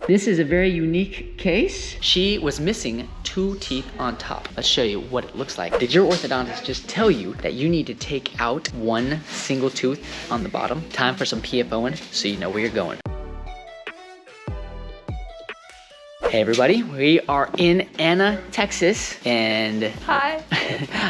This is a very unique case. She was missing 2 teeth on top. Let's show you what it looks like. Did your orthodontist just tell you that you need to take out 1 single tooth on the bottom? Time for some PFOing so you know where you're going. Hey everybody, we are in Anna, Texas, and hi.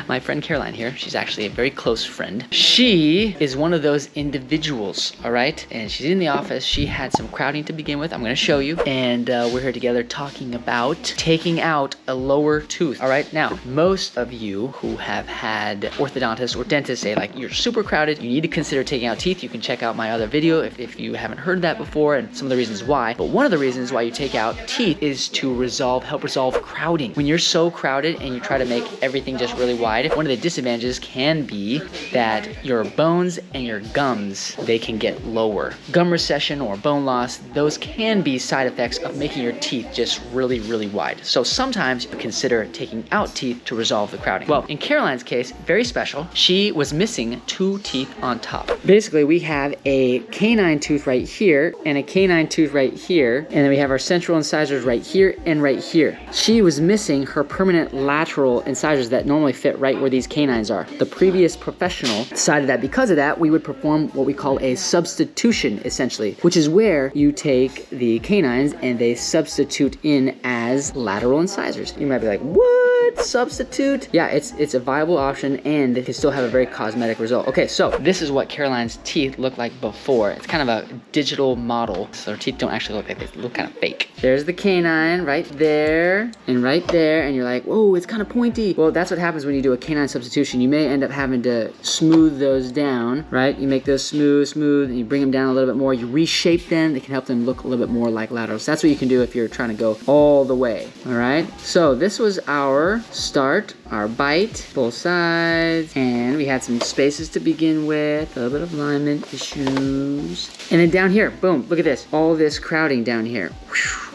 My friend Caroline here, she's actually a very close friend. She is one of those individuals, all right? And she's in the office. She had some crowding to begin with. I'm gonna show you. And we're here together talking about taking out a lower tooth, all right? Now, most of you who have had orthodontists or dentists say like, you're super crowded, you need to consider taking out teeth. You can check out my other video if you haven't heard that before and some of the reasons why. But one of the reasons why you take out teeth is to help resolve crowding. When you're so crowded and you try to make everything just really wide, one of the disadvantages can be that your bones and your gums, they can get lower. Gum recession or bone loss, those can be side effects of making your teeth just really, really wide. So sometimes you consider taking out teeth to resolve the crowding. Well, in Caroline's case, very special. She was missing 2 teeth on top. Basically, we have a canine tooth right here and a canine tooth right here, and then we have our central incisors right here and right here. She was missing her permanent lateral incisors that normally fit right where these canines are. The previous professional decided that because of that, we would perform what we call a substitution, essentially, which is where you take the canines and they substitute in as lateral incisors. You might be like, what? Substitute? Yeah, it's a viable option and it can still have a very cosmetic result. Okay, so this is what Caroline's teeth looked like before. It's kind of a digital model, so her teeth don't actually look like this. They look kind of fake. There's the canine right there and right there, and you're like, whoa, it's kind of pointy. Well, that's what happens when you do a canine substitution. You may end up having to smooth those down, right? You make those smooth, and you bring them down a little bit more. You reshape them. They can help them look a little bit more like laterals. That's what you can do if you're trying to go all the way, all right? So this was our start, our bite, both sides, and we had some spaces to begin with, a little bit of alignment issues. And then down here, boom, look at this. All this crowding down here,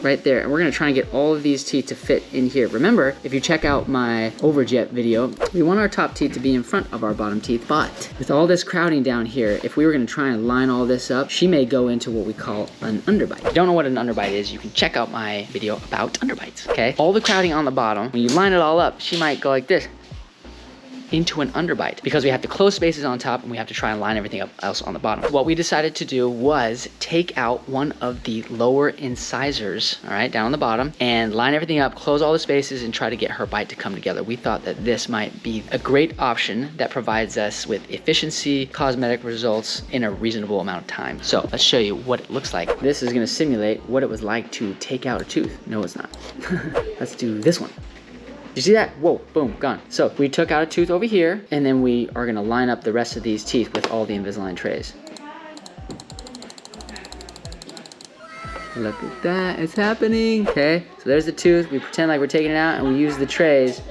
right there. And we're gonna try and get all of these teeth to fit in here. Remember, if you check out my overjet video, we want our top teeth to be in front of our bottom teeth, but with all this crowding down here, if we were gonna try and line all this up, she may go into what we call an underbite. If you don't know what an underbite is, you can check out my video about underbites, okay? All the crowding on the bottom, when you line it all up, she might go like this, into an underbite, because we have to close spaces on top and we have to try and line everything up else on the bottom. What we decided to do was take out one of the lower incisors, all right, down on the bottom, and line everything up, close all the spaces, and try to get her bite to come together. We thought that this might be a great option that provides us with efficiency, cosmetic results in a reasonable amount of time. So let's show you what it looks like. This is gonna simulate what it was like to take out a tooth. No, it's not. Let's do this one. You see that? Whoa, boom, gone. So we took out a tooth over here, and then we are gonna line up the rest of these teeth with all the Invisalign trays. Look at that, it's happening. Okay, so there's the tooth. We pretend like we're taking it out, and we use the trays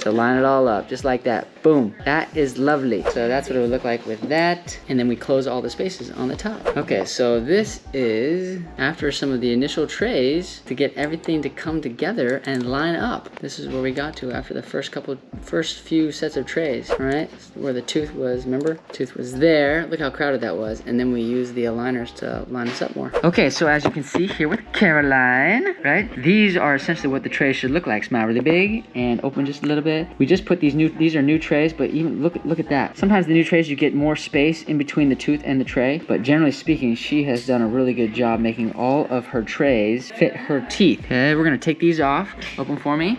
to line it all up, just like that. Boom, that is lovely. So that's what it would look like with that. And then we close all the spaces on the top. Okay, so this is after some of the initial trays to get everything to come together and line up. This is where we got to after the first few sets of trays, all right? Where the tooth was, remember? Tooth was there. Look how crowded that was. And then we use the aligners to line us up more. Okay, so as you can see here with Caroline, right? These are essentially what the trays should look like. Smile really big and open just a little bit. We just put these are new trays, but even look at that. Sometimes the new trays, you get more space in between the tooth and the tray, but generally speaking, she has done a really good job making all of her trays fit her teeth. Okay, we're gonna take these off. Open for me.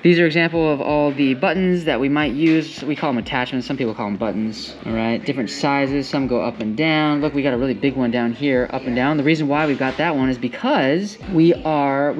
These are example of all the buttons that we might use. We call them attachments. Some people call them buttons. All right, different sizes. Some go up and down. Look, we got a really big one down here, up and down. The reason why we've got that one is because we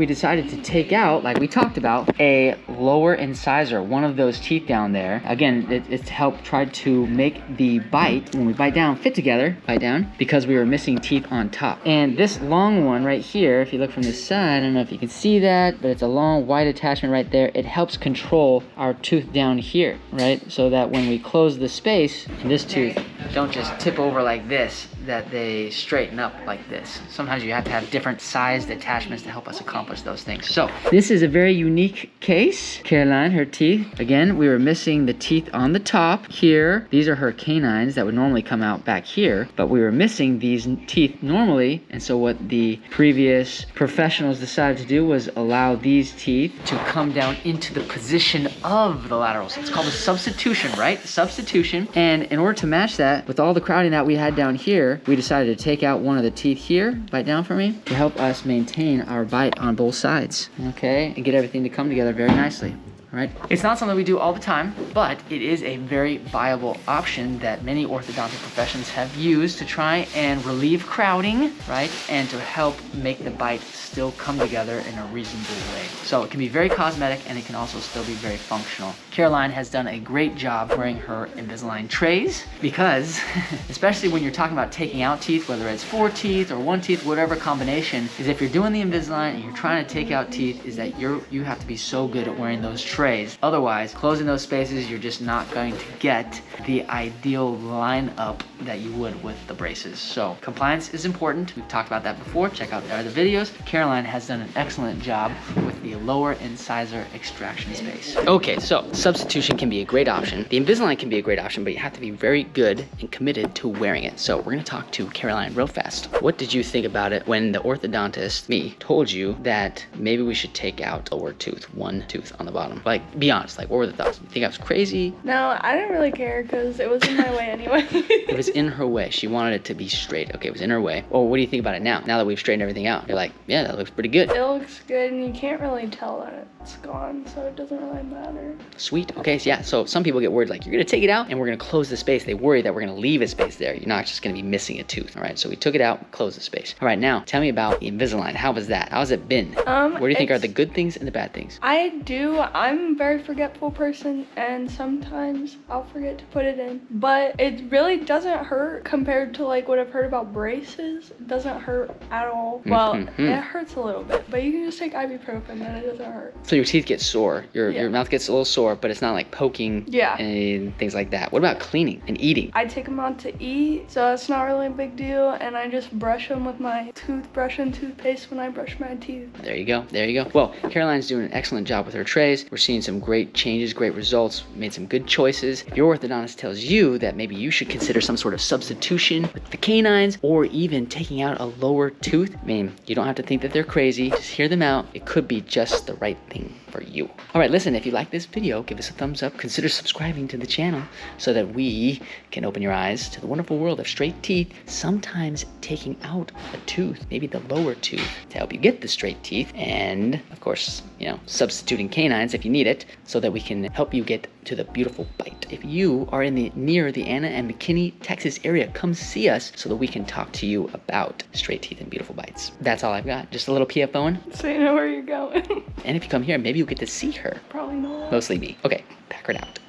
decided to take out, like we talked about, a lower incisor, one of those teeth down there. Again, it's to help try to make the bite, when we bite down, fit together, bite down, because we were missing teeth on top. And this long one right here, if you look from this side, I don't know if you can see that, but it's a long white attachment right there. It helps control our tooth down here, right? So that when we close the space, this tooth don't just tip over like this, that they straighten up like this. Sometimes you have to have different sized attachments to help us accomplish those things. So this is a very unique case. Caroline, her teeth, again, we were missing the teeth on the top here. These are her canines that would normally come out back here, but we were missing these teeth normally. And so what the previous professionals decided to do was allow these teeth to come down into the position of the laterals. It's called a substitution, right? Substitution. And in order to match that with all the crowding that we had down here, we decided to take out one of the teeth here, bite down for me, to help us maintain our bite on both sides, okay? And get everything to come together very nicely. Right? It's not something we do all the time, but it is a very viable option that many orthodontic professions have used to try and relieve crowding, right? And to help make the bite still come together in a reasonable way. So it can be very cosmetic and it can also still be very functional. Caroline has done a great job wearing her Invisalign trays because, especially when you're talking about taking out teeth, whether it's 4 teeth or 1 tooth, whatever combination, is if you're doing the Invisalign and you're trying to take out teeth, is that you have to be so good at wearing those trays. Otherwise, closing those spaces, you're just not going to get the ideal lineup that you would with the braces. So compliance is important. We've talked about that before. Check out the other videos. Caroline has done an excellent job with the lower incisor extraction space. Okay, so substitution can be a great option. The Invisalign can be a great option, but you have to be very good and committed to wearing it. So we're gonna talk to Caroline real fast. What did you think about it when the orthodontist, me, told you that maybe we should take out a lower tooth, 1 tooth on the bottom? Like, be honest, like, what were the thoughts? You think I was crazy? No, I didn't really care because it was in my way anyway. It was in her way. She wanted it to be straight. Okay, it was in her way. Well, what do you think about it now? Now that we've straightened everything out, you're like, yeah, that looks pretty good. It looks good and you can't really tell that it's gone, so it doesn't really matter. Sweet. Okay, so yeah, so some people get worried like, you're gonna take it out and we're gonna close the space. They worry that we're gonna leave a space there. You're not just gonna be missing a tooth. All right, so we took it out, closed the space. All right, now tell me about the Invisalign. How was that? How's it been? What do you think are the good things and the bad things? I'm a very forgetful person and sometimes I'll forget to put it in, but it really doesn't hurt compared to like what I've heard about braces. It doesn't hurt at all. Well, it hurts a little bit, but you can just take ibuprofen and it doesn't hurt. So your teeth get sore, your mouth gets a little sore, but it's not like poking and things like that. What about cleaning and eating? I take them out to eat, so it's not really a big deal, and I just brush them with my toothbrush and toothpaste when I brush my teeth. There you go, there you go. Well, Caroline's doing an excellent job with her trays. We're seeing some great changes, great results, made some good choices. If your orthodontist tells you that maybe you should consider some sort of substitution with the canines or even taking out a lower tooth, I mean, you don't have to think that they're crazy. Just hear them out. It could be just the right thing for you. All right, listen, if you like this video, give us a thumbs up. Consider subscribing to the channel so that we can open your eyes to the wonderful world of straight teeth, sometimes taking out a tooth, maybe the lower tooth, to help you get the straight teeth, and of course, you know, substituting canines if you need it, so that we can help you get to the beautiful bite. If you are near the Anna and McKinney, Texas area, come see us so that we can talk to you about straight teeth and beautiful bites. That's all I've got. Just a little PFOing. So you know where you're going. And if you come here, maybe you'll get to see her. Probably not. Mostly me. Okay, Packard out.